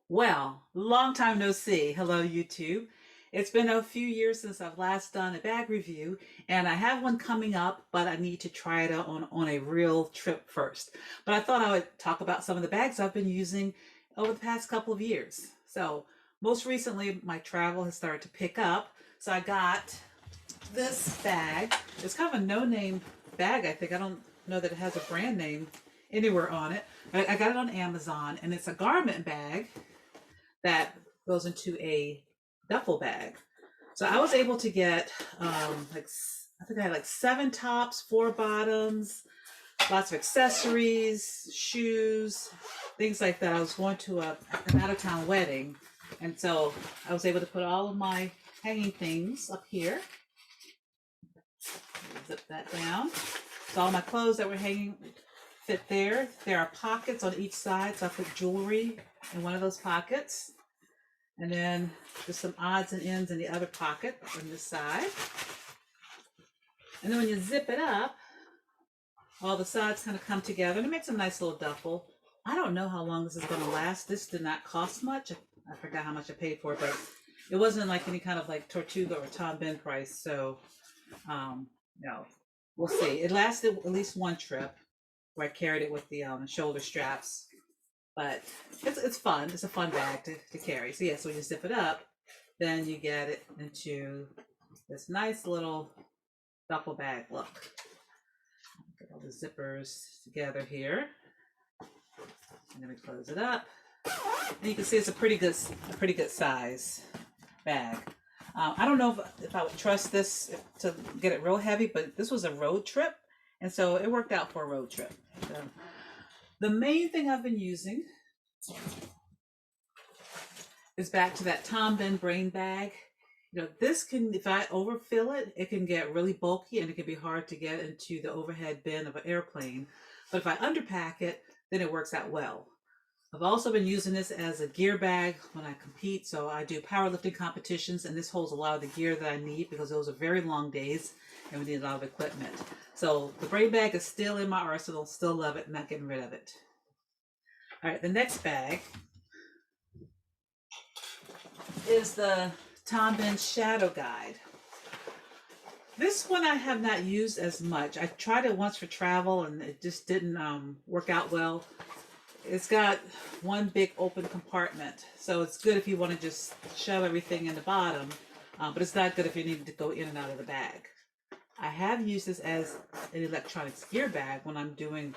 Well, long time no see. Hello, YouTube. It's been a few years since I've last done a bag review, and I have one coming up, but I need to try it out on a real trip first. But I thought I would talk about some of the bags I've been using over the past couple of years. So, most recently, my travel has started to pick up. So, I got this bag. It's kind of a no-name bag, I think. I don't know that it has a brand name anywhere on it. I got it on Amazon, and it's a garment bag that goes into a duffel bag. So I was able to get I think I had like 7 tops, 4 bottoms, lots of accessories, shoes, things like that. I was going to an out of town wedding, and so I was able to put all of my hanging things up here. Zip that down. So all my clothes that were hanging fit there. There are pockets on each side, so I put jewelry in one of those pockets. And then just some odds and ends in the other pocket on this side. And then when you zip it up, all the sides kind of come together and it makes a nice little duffel. I don't know how long this is going to last. This did not cost much. I forgot how much I paid for it, but it wasn't like any kind of like Tortuga or Tom Bihn price. So, no, we'll see. It lasted at least one trip where I carried it with the shoulder straps. But it's fun. It's a fun bag to carry. So yeah, so when you zip it up, then you get it into this nice little duffel bag look. Get all the zippers together here. And then we close it up. And you can see it's a pretty good size bag. I don't know if I would trust this to get it real heavy, but this was a road trip. And so it worked out for a road trip. So, the main thing I've been using is back to that Tom Bihn Brain Bag. You know, this can, if I overfill it, it can get really bulky and it can be hard to get into the overhead bin of an airplane. But if I underpack it, then it works out well. I've also been using this as a gear bag when I compete. So I do powerlifting competitions, and this holds a lot of the gear that I need because those are very long days and we need a lot of equipment. So the brain bag is still in my arsenal, still love it, not getting rid of it. All right, the next bag is the Tom Bihn Shadow Guide. This one I have not used as much. I tried it once for travel and it just didn't work out well. It's got one big open compartment, so it's good if you want to just shove everything in the bottom, but it's not good if you need to go in and out of the bag. I have used this as an electronics gear bag when I'm doing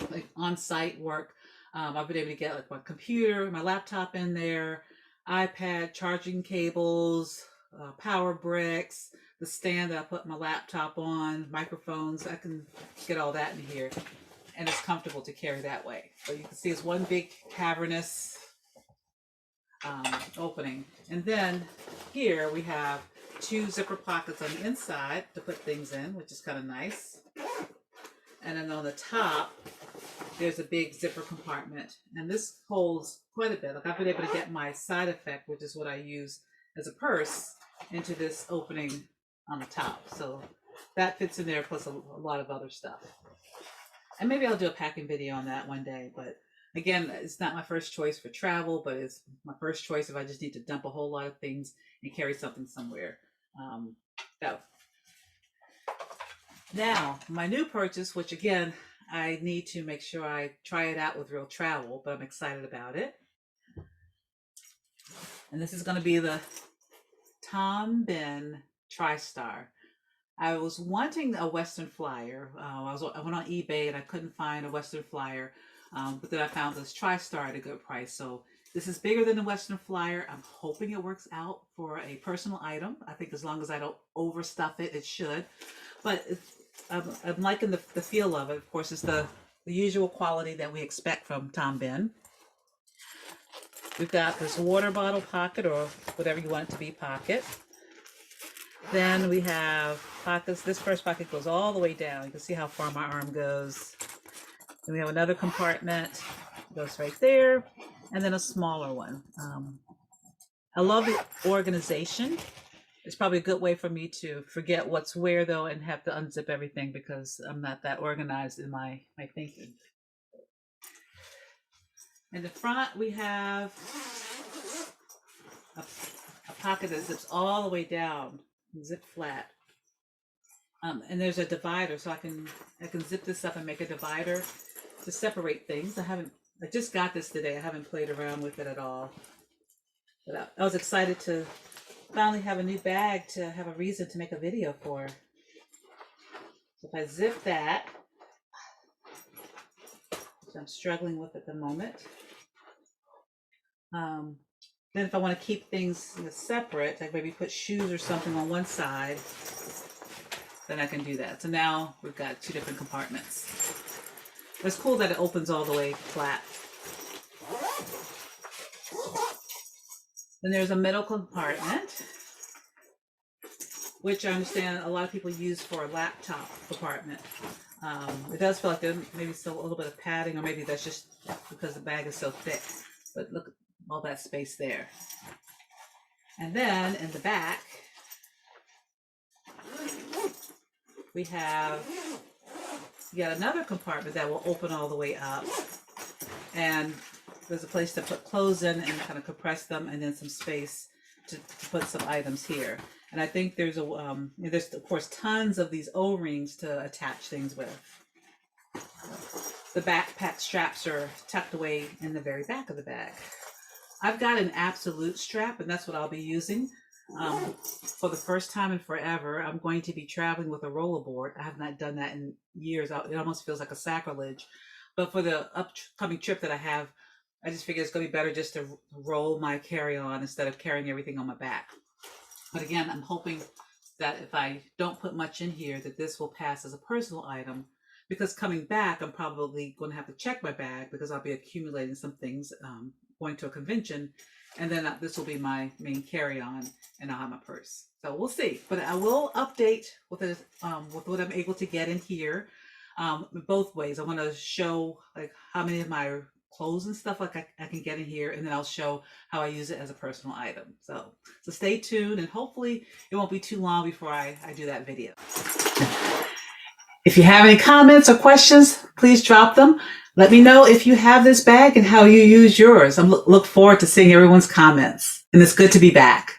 like on-site work. I've been able to get like my computer, my laptop in there, iPad, charging cables, power bricks, the stand that I put my laptop on, microphones. I can get all that in here, and it's comfortable to carry that way. So you can see it's one big cavernous opening. And then here we have 2 zipper pockets on the inside to put things in, which is kind of nice. And then on the top, there's a big zipper compartment. And this holds quite a bit. Like I've been able to get my side effect, which is what I use as a purse, into this opening on the top. So that fits in there, plus a lot of other stuff. And maybe I'll do a packing video on that one day. But again, it's not my first choice for travel, but it's my first choice if I just need to dump a whole lot of things and carry something somewhere. So now, my new purchase, which again, I need to make sure I try it out with real travel, but I'm excited about it. And this is going to be the Tom Bihn Tristar. I was wanting a Western Flyer. I went on eBay and I couldn't find a Western Flyer, but then I found this Tristar at a good price. So this is bigger than the Western Flyer. I'm hoping it works out for a personal item. I think as long as I don't overstuff it, it should. But I'm liking the feel of it. Of course, it's the usual quality that we expect from Tom Bihn. We've got this water bottle pocket, or whatever you want it to be, pocket. Then we have pockets. This first pocket goes all the way down. You can see how far my arm goes. Then we have another compartment. It goes right there. And then a smaller one. I love the organization. It's probably a good way for me to forget what's where, though, and have to unzip everything because I'm not that organized in my thinking. In the front, we have a pocket that zips all the way down, zip flat. And there's a divider, so I can zip this up and make a divider to separate things. I just got this today. I haven't played around with it at all. But I was excited to finally have a new bag to have a reason to make a video for. So if I zip that, which I'm struggling with at the moment. Then if I want to keep things separate, like maybe put shoes or something on one side, then I can do that. So now we've got two different compartments. It's cool that it opens all the way flat. Then there's a middle compartment, which I understand a lot of people use for a laptop compartment. It does feel like there maybe still a little bit of padding, or maybe that's just because the bag is so thick. But look at all that space there. And then in the back, we have yet another compartment that will open all the way up. And there's a place to put clothes in and kind of compress them, and then some space to put some items here. And I think there's there's of course tons of these O-rings to attach things with. The backpack straps are tucked away in the very back of the bag. I've got an absolute strap, and that's what I'll be using. For the first time in forever, I'm going to be traveling with a rollerboard. I have not done that in years. It almost feels like a sacrilege. But for the upcoming trip that I have, I just figured it's going to be better just to roll my carry-on instead of carrying everything on my back. But again, I'm hoping that if I don't put much in here, that this will pass as a personal item, because coming back, I'm probably going to have to check my bag because I'll be accumulating some things, going to a convention, and then this will be my main carry-on, and I'll have my purse. So we'll see. But I will update with what I'm able to get in here, both ways. I want to show like how many of my clothes and stuff like I can get in here, and then I'll show how I use it as a personal item. So stay tuned, and hopefully it won't be too long before I do that video. If you have any comments or questions, please drop them. Let me know if you have this bag and how you use yours. I look forward to seeing everyone's comments, and it's good to be back.